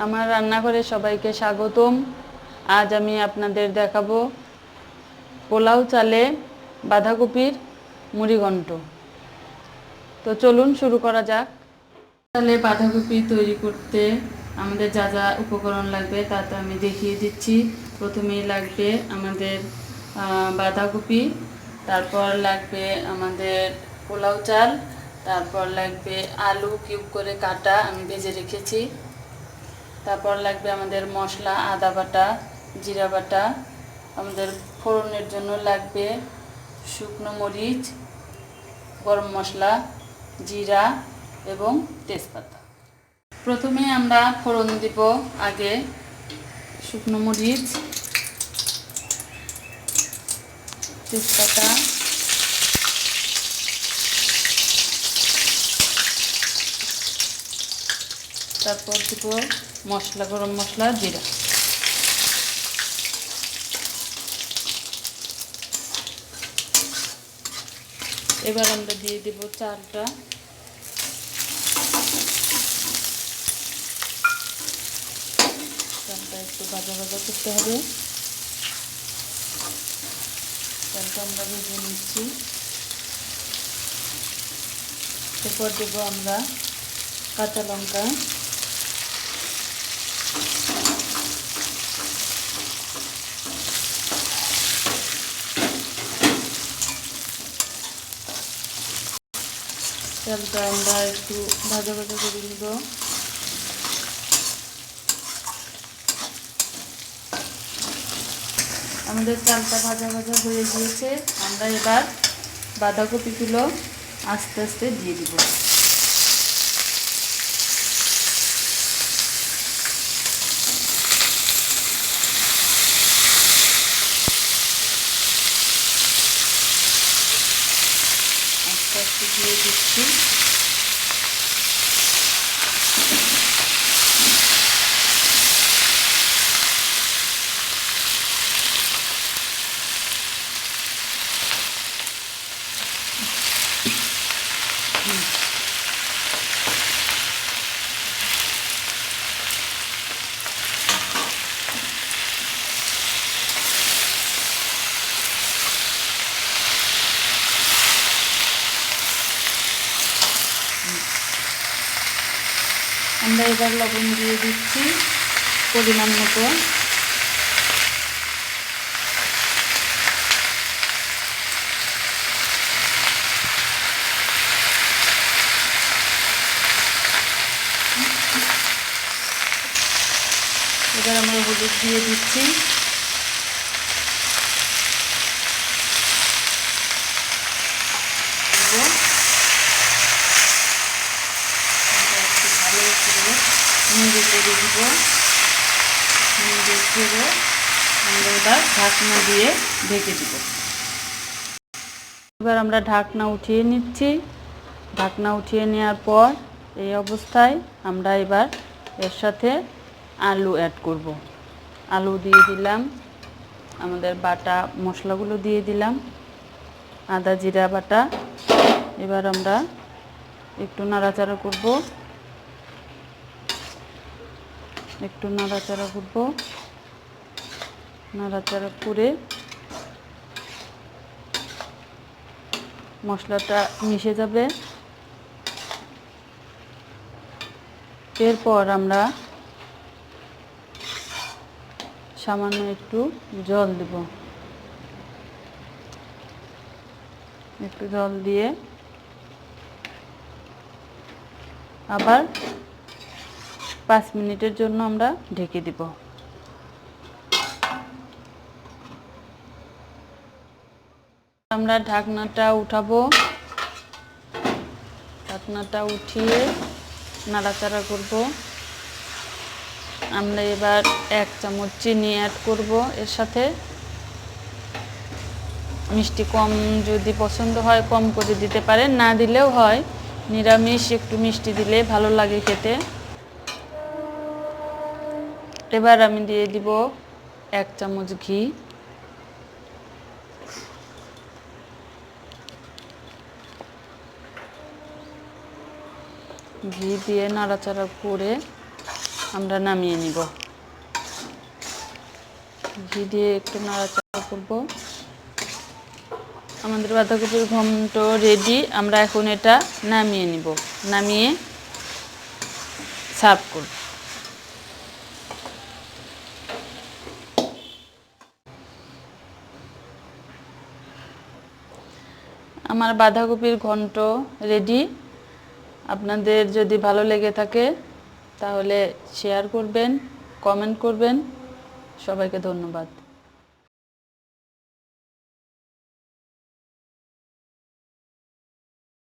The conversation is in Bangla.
আমার রান্নাঘরে সবাইকে স্বাগতম। আজ আমি আপনাদের দেখাবো পোলাও চালে বাঁধাকপির মুড়িঘণ্ট। তো চলুন শুরু করা যাক। চালে বাঁধাকপি তৈরি করতে আমাদের যা যা উপকরণ লাগবে তা তো আমি দেখিয়ে দিচ্ছি। প্রথমেই লাগবে আমাদের বাঁধাকপি, তারপর লাগবে আমাদের পোলাও চাল, তারপর লাগবে আলু কিউব করে কাটা আমি ভেজে রেখেছি, তারপর লাগবে আমাদের মশলা আদা বাটা, জিরা বাটা, আমাদের ফোড়নের জন্য লাগবে শুকনো মরিচ, গরম মশলা, জিরা এবং তেজপাতা। প্রথমে আমরা ফোড়ন দিব। আগে শুকনো মরিচ, তেজপাতা, তারপর দিব মশলা, গরম মশলা, জিরা। এবার আমরা দিয়ে দেব চালটা। চালটা একটু ভাজা ভাজা করতে হবে। চালটা আমরা ভেজে নিচ্ছি। এরপর দেবো আমরা কাঁচা লঙ্কা, চালটা আমরা একটু ভাজা ভাজা করে নিব। আমাদের চালটা ভাজা ভাজা হয়ে গিয়েছে। আমরা এবার বাঁধাকপিগুলো আস্তে আস্তে দিয়ে দিব। আস্তে আস্তে দিয়ে দিচ্ছি। আমরা এবার লবণ দিয়ে দিচ্ছি পরিমাণ মতো। এবার আমরা হলুদ দিয়ে দিচ্ছি। নেড়ে করে দিব। নেড়ে করে আমরা এবার ঢাকনা দিয়ে ঢেকে দিব। এবার আমরা ঢাকনা উঠিয়ে নিচ্ছি। ঢাকনা উঠিয়ে নেওয়ার পর এই অবস্থায় আমরা এবার এর সাথে আলু অ্যাড করব। আলু দিয়ে দিলাম, আমাদের বাটা মশলাগুলো দিয়ে দিলাম, আদা জিরা বাটা। এবার আমরা একটু নাড়াচাড়া করব। একটু নাড়াচাড়া করব। নাড়াচাড়া করে মশলাটা মিশে যাবে। এরপর আমরা সামান্য একটু জল দেব। একটু জল দিয়ে আবার 5 মিনিটের জন্য আমরা ঢেকে দিব। আমরা ঢাকনাটা উঠাবো। ঢাকনাটা উঠিয়ে নাড়াচাড়া করব। আমরা এবার 1 চামচ চিনি অ্যাড করব। এর সাথে মিষ্টি কম যদি পছন্দ হয় কম করে দিতে পারেন, না দিলেও হয়। নিরামিষ একটু মিষ্টি দিলে ভালো লাগে খেতে। এবার আমি দিয়ে দিব 1 চামচ ঘি। ঘি দিয়ে নাড়াচাড়া করে আমরা নামিয়ে নিব। ঘি দিয়ে একটু নাড়াচাড়া করব। আমাদের বাঁধাকপির ঘন্ট রেডি। আমরা এখন এটা নামিয়ে নিব, নামিয়ে সার্ভ করব। আমার বাঁধাকপির ঘন্ট রেডি। আপনাদের যদি ভালো লেগে থাকে তাহলে শেয়ার করবেন, কমেন্ট করবেন। সবাইকে ধন্যবাদ।